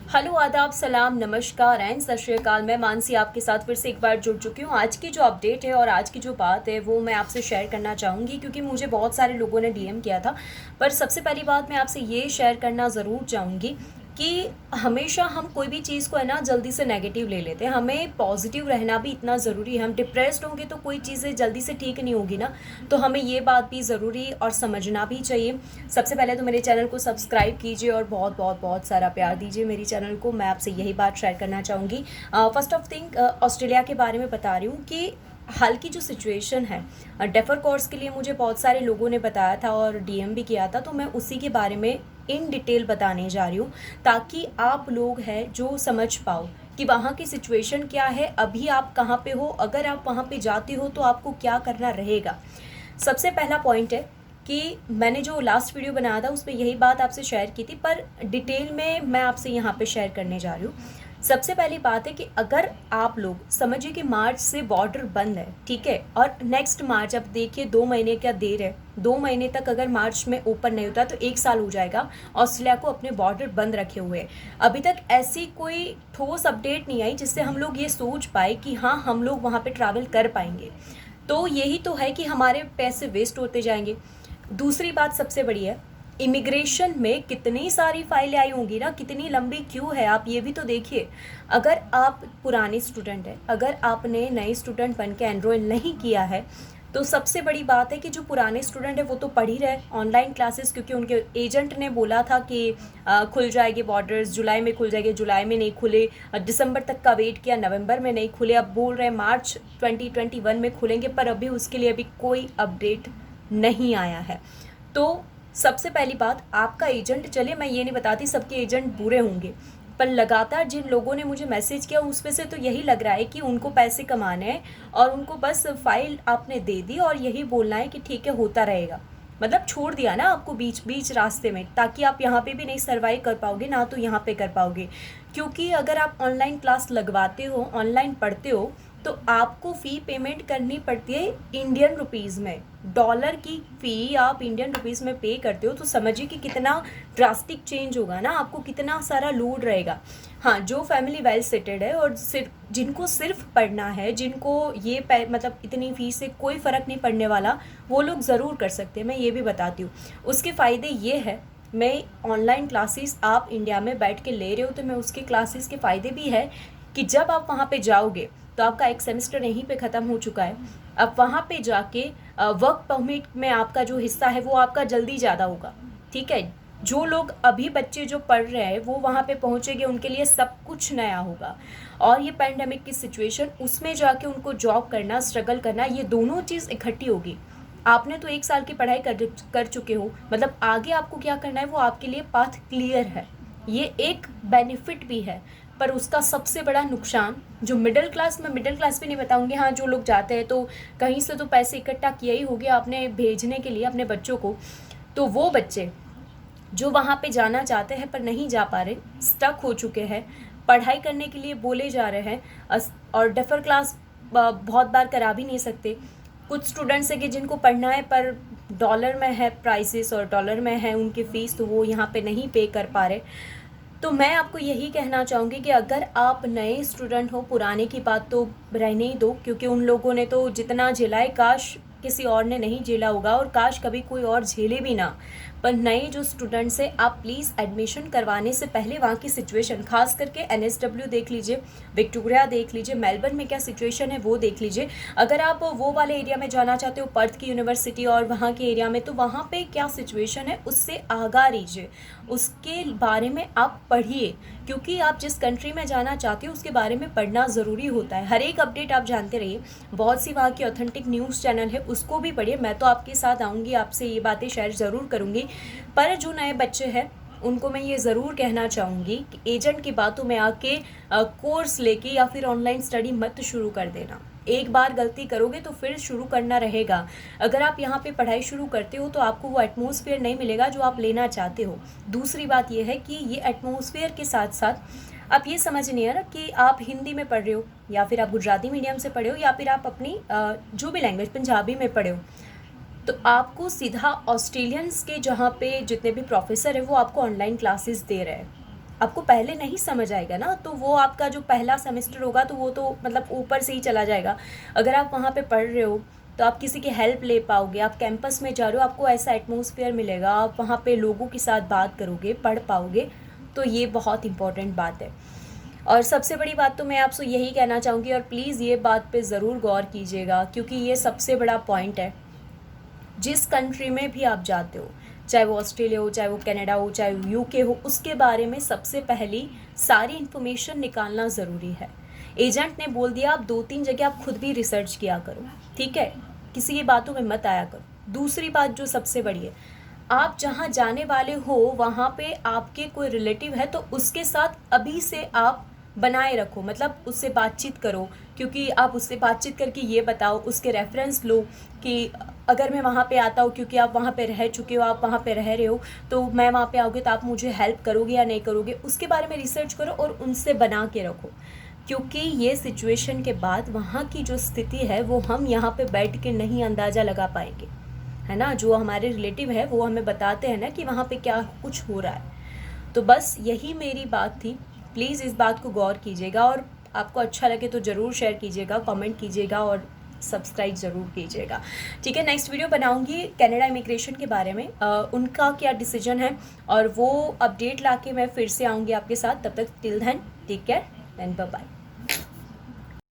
Hello, आदाब, सलाम, नमस्कार एंड सत श्री अकाल। मैं मानसी आपके साथ फिर से एक बार जुड़ चुकी हूँ। आज की जो अपडेट है और आज की जो बात है वो मैं आपसे शेयर करना चाहूँगी, क्योंकि मुझे बहुत सारे लोगों ने डीएम किया था। पर सबसे पहली बात मैं आपसे ये शेयर करना ज़रूर चाहूँगी कि हमेशा हम कोई भी चीज़ को है ना जल्दी से नेगेटिव ले लेते हैं। हमें पॉजिटिव रहना भी इतना ज़रूरी है। हम डिप्रेस्ड होंगे तो कोई चीज़ें जल्दी से ठीक नहीं होगी ना। तो हमें ये बात भी ज़रूरी और समझना भी चाहिए। सबसे पहले तो मेरे चैनल को सब्सक्राइब कीजिए और बहुत बहुत बहुत सारा प्यार दीजिए मेरे चैनल को। मैं आपसे यही बात शेयर करना चाहूँगी। फर्स्ट ऑफ थिंग, ऑस्ट्रेलिया के बारे में बता रही हूँ कि हाल की जो सिचुएशन है, डेफर कोर्स के लिए मुझे बहुत सारे लोगों ने बताया था और डीएम भी किया था। तो मैं उसी के बारे में इन डिटेल बताने जा रही हूँ, ताकि आप लोग हैं जो समझ पाओ कि वहाँ की सिचुएशन क्या है, अभी आप कहाँ पे हो, अगर आप वहाँ पे जाते हो तो आपको क्या करना रहेगा। सबसे पहला पॉइंट है कि मैंने जो लास्ट वीडियो बनाया था उसमें यही बात आपसे शेयर की थी, पर डिटेल में मैं आपसे यहाँ पे शेयर करने जा रही हूँ। सबसे पहली बात है कि अगर आप लोग समझिए कि मार्च से बॉर्डर बंद है, ठीक है, और नेक्स्ट मार्च, अब देखिए 2 महीने क्या देर है, 2 महीने तक अगर मार्च में ओपन नहीं होता तो 1 साल हो जाएगा ऑस्ट्रेलिया को अपने बॉर्डर बंद रखे हुए। अभी तक ऐसी कोई ठोस अपडेट नहीं आई जिससे हम लोग ये सोच पाए कि हाँ, हम लोग वहाँ पे ट्रैवल कर पाएंगे। तो यही तो है कि हमारे पैसे वेस्ट होते जाएंगे। दूसरी बात सबसे बड़ी है, इमिग्रेशन में कितनी सारी फाइलें आई होंगी ना, कितनी लंबी क्यू है, आप ये भी तो देखिए। अगर आप पुराने स्टूडेंट हैं, अगर आपने नए स्टूडेंट बन के एनरोल नहीं किया है, तो सबसे बड़ी बात है कि जो पुराने स्टूडेंट है वो तो पढ़ ही रहे ऑनलाइन क्लासेस, क्योंकि उनके एजेंट ने बोला था कि खुल जाएंगे बॉर्डर्स, जुलाई में खुल जाएंगे, जुलाई में नहीं खुले, दिसंबर तक का वेट किया, नवंबर में नहीं खुले, अब बोल रहे हैं मार्च 2021 में खुलेंगे, पर अभी उसके लिए अभी कोई अपडेट नहीं आया है। तो सबसे पहली बात, आपका एजेंट, चलिए मैं ये नहीं बताती सबके एजेंट बुरे होंगे, पर लगातार जिन लोगों ने मुझे मैसेज किया उसमें से तो यही लग रहा है कि उनको पैसे कमाने हैं और उनको बस फाइल आपने दे दी और यही बोलना है कि ठीक है होता रहेगा। मतलब छोड़ दिया ना आपको बीच बीच रास्ते में, ताकि आप यहाँ पे भी नहीं सर्वाइव कर पाओगे ना तो यहाँ पे कर पाओगे। क्योंकि अगर आप ऑनलाइन क्लास लगवाते हो, ऑनलाइन पढ़ते हो, तो आपको फ़ी पेमेंट करनी पड़ती है इंडियन रुपीज़ में। डॉलर की फ़ी आप इंडियन रुपीज़ में पे करते हो, तो समझिए कि कितना ड्रास्टिक चेंज होगा ना, आपको कितना सारा लोड रहेगा। हाँ, जो फैमिली वेल सेटेड है और सिर्फ जिनको सिर्फ पढ़ना है, जिनको ये मतलब इतनी फ़ीस से कोई फ़र्क नहीं पड़ने वाला, वो लोग ज़रूर कर सकते हैं, मैं ये भी बताती हूँ। उसके फ़ायदे ये है, मैं ऑनलाइन क्लासेस आप इंडिया में बैठ के ले रहे हो तो मैं उसके क्लासेस के फ़ायदे भी है कि जब आप वहाँ पे जाओगे तो आपका एक सेमेस्टर यहीं पे ख़त्म हो चुका है। अब वहाँ पे जाके वर्क परमिट में आपका जो हिस्सा है वो आपका जल्दी ज़्यादा होगा, ठीक है। जो लोग अभी बच्चे जो पढ़ रहे हैं वो वहाँ पे पहुँचेंगे, उनके लिए सब कुछ नया होगा। और ये पैंडेमिक की सिचुएशन, उसमें जाके उनको जॉब करना, स्ट्रगल करना, ये दोनों चीज़ इकट्ठी होगी। आपने तो 1 साल की पढ़ाई कर चुके हो, मतलब आगे आपको क्या करना है वो आपके लिए पाथ क्लियर है। ये एक बेनिफिट भी है। पर उसका सबसे बड़ा नुकसान, जो मिडिल क्लास, मैं मिडिल क्लास भी नहीं बताऊंगी, हाँ जो लोग जाते हैं तो कहीं से तो पैसे इकट्ठा किया ही हो गया आपने भेजने के लिए अपने बच्चों को, तो वो बच्चे जो वहाँ पे जाना चाहते हैं पर नहीं जा पा रहे, स्टक हो चुके हैं, पढ़ाई करने के लिए बोले जा रहे हैं, और डेफर क्लास बहुत बार करा भी नहीं सकते। कुछ स्टूडेंट्स है कि जिनको पढ़ना है पर डॉलर में है प्राइसेस और डॉलर में है उनकी फ़ीस, तो वो यहाँ पे नहीं पे कर पा रहे। तो मैं आपको यही कहना चाहूँगी कि अगर आप नए स्टूडेंट हो, पुराने की बात तो रहने ही दो, क्योंकि उन लोगों ने तो जितना झेला है काश किसी और ने नहीं झेला होगा, और काश कभी कोई और झेले भी ना। पर नए जो स्टूडेंट्स हैं, आप प्लीज़ एडमिशन करवाने से पहले वहाँ की सिचुएशन, खास करके एनएसडब्ल्यू देख लीजिए, विक्टोरिया देख लीजिए, मेलबर्न में क्या सिचुएशन है वो देख लीजिए। अगर आप वो वाले एरिया में जाना चाहते हो, पर्थ की यूनिवर्सिटी और वहाँ के एरिया में, तो वहाँ पे क्या सिचुएशन है उससे आगाह रहिए, उसके बारे में आप पढ़िए, क्योंकि आप जिस कंट्री में जाना चाहते हो उसके बारे में पढ़ना ज़रूरी होता है। हर एक अपडेट आप जानते रहिए। बहुत सी वहाँ की ऑथेंटिक न्यूज़ चैनल है, उसको भी पढ़िए। मैं तो आपके साथ आऊँगी, आपसे ये बातें शेयर ज़रूर करूँगी। पर जो नए बच्चे हैं उनको मैं ये ज़रूर कहना चाहूँगी कि एजेंट की बातों में आके कोर्स लेके या फिर ऑनलाइन स्टडी मत शुरू कर देना। एक बार गलती करोगे तो फिर शुरू करना रहेगा। अगर आप यहाँ पे पढ़ाई शुरू करते हो तो आपको वो एटमॉस्फेयर नहीं मिलेगा जो आप लेना चाहते हो। दूसरी बात ये है कि ये एटमॉस्फेयर के साथ साथ आप ये समझ नहीं है ना कि आप हिंदी में पढ़ रहे हो या फिर आप गुजराती मीडियम से पढ़े हो या फिर आप अपनी जो भी लैंग्वेज पंजाबी में पढ़े हो, तो आपको सीधा ऑस्ट्रेलियंस के जहाँ पे जितने भी प्रोफेसर हैं वो आपको ऑनलाइन क्लासेस दे रहे हैं। आपको पहले नहीं समझ आएगा ना, तो वो आपका जो पहला सेमेस्टर होगा तो वो तो मतलब ऊपर से ही चला जाएगा। अगर आप वहाँ पे पढ़ रहे हो तो आप किसी की हेल्प ले पाओगे, आप कैंपस में जा रहे हो, आपको ऐसा एटमॉस्फेयर मिलेगा, आप वहाँ पे लोगों के साथ बात करोगे, पढ़ पाओगे, तो ये बहुत इंपॉर्टेंट बात है। और सबसे बड़ी बात तो मैं आपसे यही कहना चाहूँगी, और प्लीज़ ये बात पे ज़रूर गौर कीजिएगा, क्योंकि ये सबसे बड़ा पॉइंट है। जिस कंट्री में भी आप जाते हो, चाहे वो ऑस्ट्रेलिया हो, चाहे वो कनाडा हो, चाहे वो यूके हो, उसके बारे में सबसे पहली सारी इन्फॉर्मेशन निकालना ज़रूरी है। एजेंट ने बोल दिया, आप 2-3 जगह आप खुद भी रिसर्च किया करो, ठीक है? किसी की बातों में मत आया करो। दूसरी बात जो सबसे बड़ी है, आप जहाँ जाने वाले हो वहाँ पे आपके कोई रिलेटिव है तो उसके साथ अभी से आप बनाए रखो, मतलब उससे बातचीत करो, क्योंकि आप उससे बातचीत करके ये बताओ, उसके रेफरेंस लो कि अगर मैं वहाँ पे आता हूँ, क्योंकि आप वहाँ पे रह चुके हो, आप वहाँ पे रह रहे हो, तो मैं वहाँ पे आओगे तो आप मुझे हेल्प करोगे या नहीं करोगे, उसके बारे में रिसर्च करो और उनसे बना के रखो। क्योंकि ये सिचुएशन के बाद वहाँ की जो स्थिति है वो हम यहाँ पे बैठ के नहीं अंदाज़ा लगा पाएंगे, है ना? जो हमारे रिलेटिव है वो हमें बताते हैं ना कि वहाँ पे क्या कुछ हो रहा है। तो बस यही मेरी बात थी। प्लीज़ इस बात को गौर कीजिएगा, और आपको अच्छा लगे तो ज़रूर शेयर कीजिएगा, कमेंट कीजिएगा और सब्सक्राइब ज़रूर कीजिएगा। ठीक है, नेक्स्ट वीडियो बनाऊंगी कनाडा इमिग्रेशन के बारे में, उनका क्या डिसीजन है, और वो अपडेट लाके मैं फिर से आऊँगी आपके साथ। तब तक till then take care and bye bye.